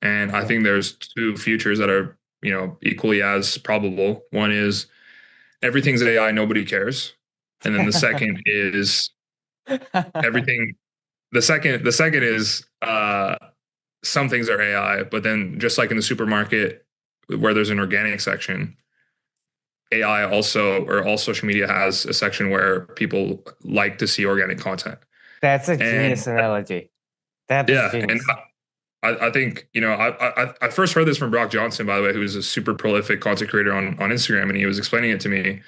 And I Yeah. think there's two futures that are, equally as probable. One is everything's AI, nobody cares. And then the second is everything the second is some things are AI, but then just like in the supermarket where there's an organic section, AI also or all social media has a section where people like to see organic content. That's a And genius analogy. That is yeah, and genius. I think, I first heard this from Brock Johnson, by the way, who's a super prolific content creator on Instagram, and he was explaining it to me.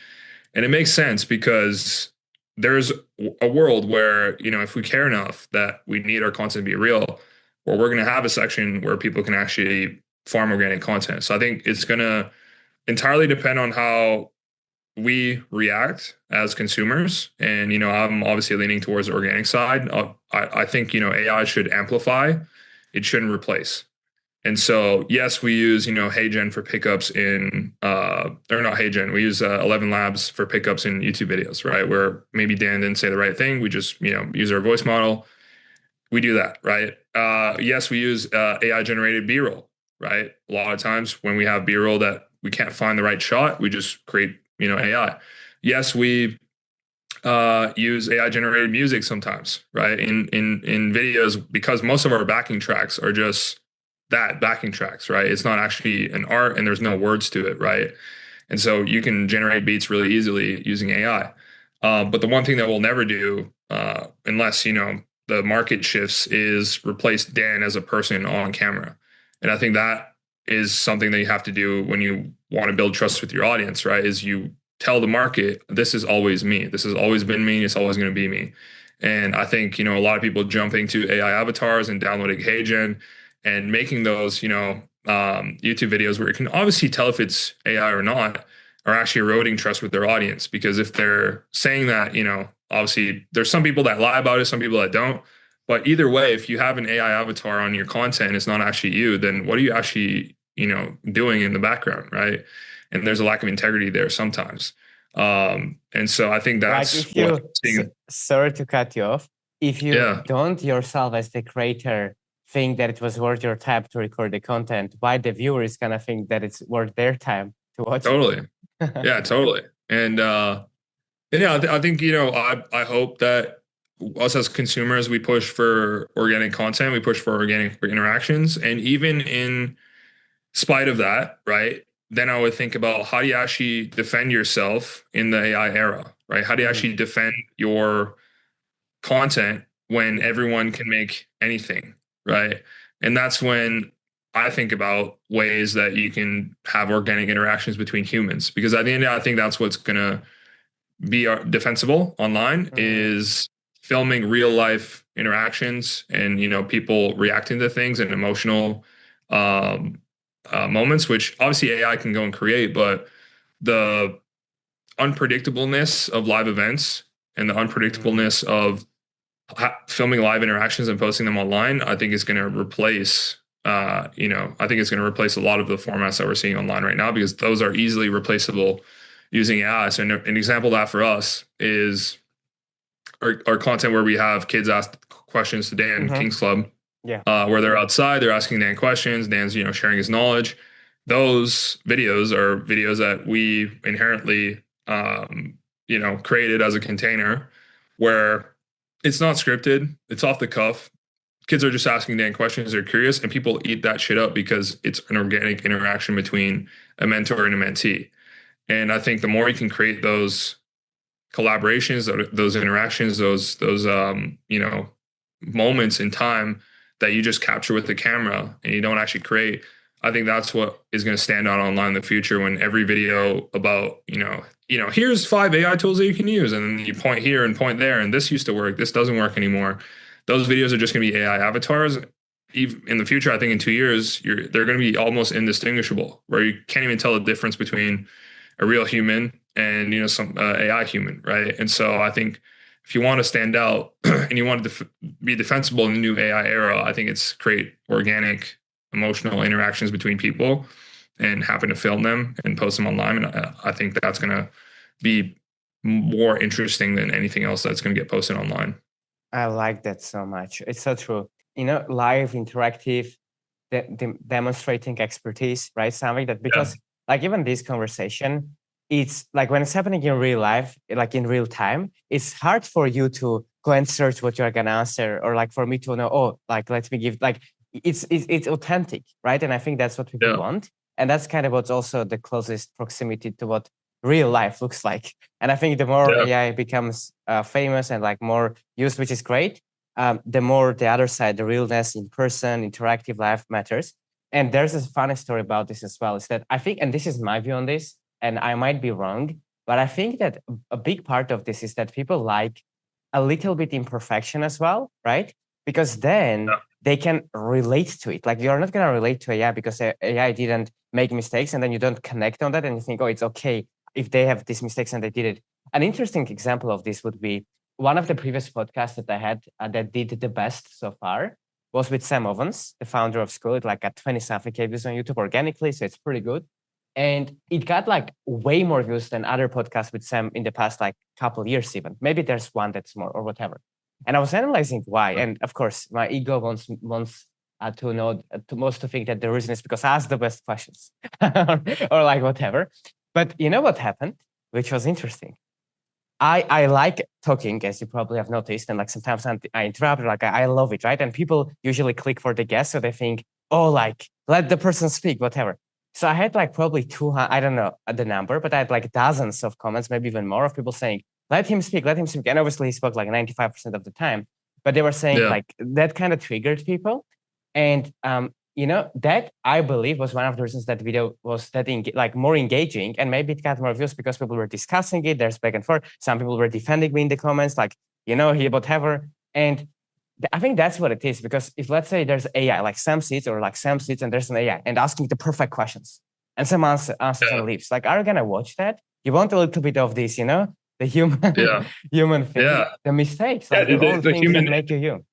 And it makes sense because there's a world where, if we care enough that we need our content to be real, or we're going to have a section where people can actually farm organic content. So I think it's going to entirely depend on how we react as consumers. And, I'm obviously leaning towards the organic side. I think, AI should amplify, it shouldn't replace. And so, yes, we use, HeyGen for pickups in, or not HeyGen, we use 11 Labs for pickups in YouTube videos, right? Where maybe Dan didn't say the right thing. We just, use our voice model. We do that, right? Yes, we use AI generated B-roll, right? A lot of times when we have B-roll that we can't find the right shot, we just create, AI. Yes, we use AI generated music sometimes, right? In videos, because most of our backing tracks are just that backing tracks, right? It's not actually an art and there's no words to it, right? And so you can generate beats really easily using AI. But the one thing that we'll never do, unless the market shifts, is replace Dan as a person on camera. And I think that is something that you have to do when you want to build trust with your audience, right? Is you tell the market, this is always me. This has always been me. It's always going to be me. And I think, a lot of people jumping to AI avatars and downloading HeyGen and making those, YouTube videos where you can obviously tell if it's AI or not, are actually eroding trust with their audience. Because if they're saying that, obviously there's some people that lie about it, some people that don't. But either way, if you have an AI avatar on your content, it's not actually you, then what are you actually, doing in the background, right? And there's a lack of integrity there sometimes. And so I think Like that's if what you, I'm seeing. sorry to cut you off, if you Yeah, don't yourself as the creator think that it was worth your time to record the content, why the viewer is gonna think that it's worth their time to watch it? totally. Yeah, totally. And yeah, I think, I hope that us as consumers, we push for organic content, we push for organic interactions. And even in spite of that, right? Then I would think about how do you actually defend yourself in the AI era, right? How do you Mhm. actually defend your content when everyone can make anything, right? And that's when I think about ways that you can have organic interactions between humans, because at the end, I think that's what's gonna be defensible online Mhm. is filming real life interactions and people reacting to things and emotional um, moments, which obviously AI can go and create, but the unpredictableness of live events and the Mhm. unpredictableness of filming live interactions and posting them online, I think is going to replace. I think it's going to replace a lot of the formats that we're seeing online right now because those are easily replaceable using AI. So an example of that for us is our content where we have kids ask questions to Dan Mhm. King's Club, Yeah. where they're outside, they're asking Dan questions. Dan's sharing his knowledge. Those videos are videos that we inherently created as a container where it's not scripted, it's off the cuff. Kids are just asking Dan questions, they're curious, and people eat that shit up because it's an organic interaction between a mentor and a mentee. And I think the more you can create those collaborations, those interactions, those moments in time that you just capture with the camera and you don't actually create. I think that's what is going to stand out online in the future when every video about here's 5 AI tools that you can use, and then you point here and point there, and this used to work, this doesn't work anymore. Those videos are just going to be AI avatars. Even in the future, I think in 2 years, they're going to be almost indistinguishable, where you can't even tell the difference between a real human and some AI human, right? And so I think if you want to stand out and you want to be defensible in the new AI era, I think it's create organic, emotional interactions between people and happen to film them and post them online. And I think that's going to be more interesting than anything else that's going to get posted online. I like that so much. It's so true. You know, live, interactive. demonstrating expertise, right? Something that, because like even this conversation, it's like when it's happening in real life, like in real time, it's hard for you to go and search what you're gonna answer, or like for me to know, oh, like let me give, like it's authentic, right? And I think that's what people want, and that's kind of what's also the closest proximity to what real life looks like. And I think the more AI becomes famous and like more used, which is great, the more the other side, the realness, in person, interactive life matters. And there's a funny story about this as well, is that I think, and this is my view on this, and I might be wrong, but I think that a big part of this is that people like a little bit imperfection as well, right? Because then they can relate to it. Like you're not going to relate to AI because AI didn't make mistakes, and then you don't connect on that and you think, oh, it's okay if they have these mistakes and they did it. An interesting example of this would be one of the previous podcasts that I had that did the best so far was with Sam Ovens, the founder of Skool. It like got 20-something views on YouTube organically, so it's pretty good. And it got like way more views than other podcasts with Sam in the past like couple of years even. Maybe there's one that's more or whatever. And I was analyzing why. And of course, my ego wants to know, to think that the reason is because I asked the best questions or like whatever. But you know what happened, which was interesting? I like talking, as you probably have noticed, and like sometimes I interrupt, like I love it, right? And people usually click for the guest, so they think, oh, like let the person speak, whatever. So I had like probably 200, I don't know the number, but I had like dozens of comments, maybe even more, of people saying, let him speak, let him speak. And obviously he spoke like 95% of the time, but they were saying like that kind of triggered people. And you know, that I believe was one of the reasons that video was that like more engaging, and maybe it got more views because people were discussing it. There's back and forth. Some people were defending me in the comments, like, you know, he whatever. And I think that's what it is, because if let's say there's AI, like Sam sits and there's an AI and asking the perfect questions, and some answers and leaves, like, are you gonna watch that? You want a little bit of this, you know, the human human thing, the mistakes, like the own things human, that make you human.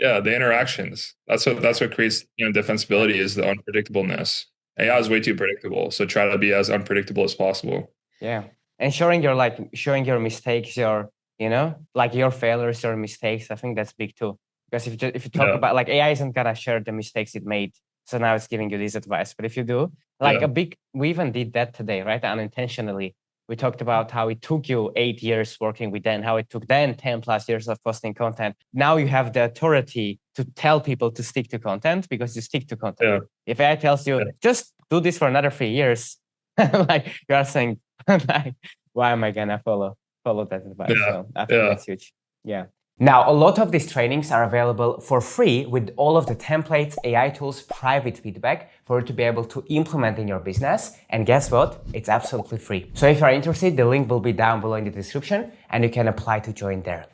Yeah, the interactions. That's what creates, you know, defensibility, is the unpredictableness. AI is way too predictable, so try to be as unpredictable as possible. Yeah, and showing your mistakes, your, you know, like your failures, your mistakes. I think that's big too. Because if you talk about, like, AI isn't gonna share the mistakes it made, so now it's giving you this advice. But if you do, like we even did that today, right? Unintentionally. We talked about how it took you 8 years working with Dan, how it took Dan 10 plus years of posting content. Now you have the authority to tell people to stick to content because you stick to content. If AI tells you, just do this for another 3 years, like you are saying, like, why am I gonna follow that advice? So I think that's huge. Yeah. Now, a lot of these trainings are available for free with all of the templates, AI tools, private feedback for you to be able to implement in your business. And guess what? It's absolutely free. So if you're interested, the link will be down below in the description and you can apply to join there.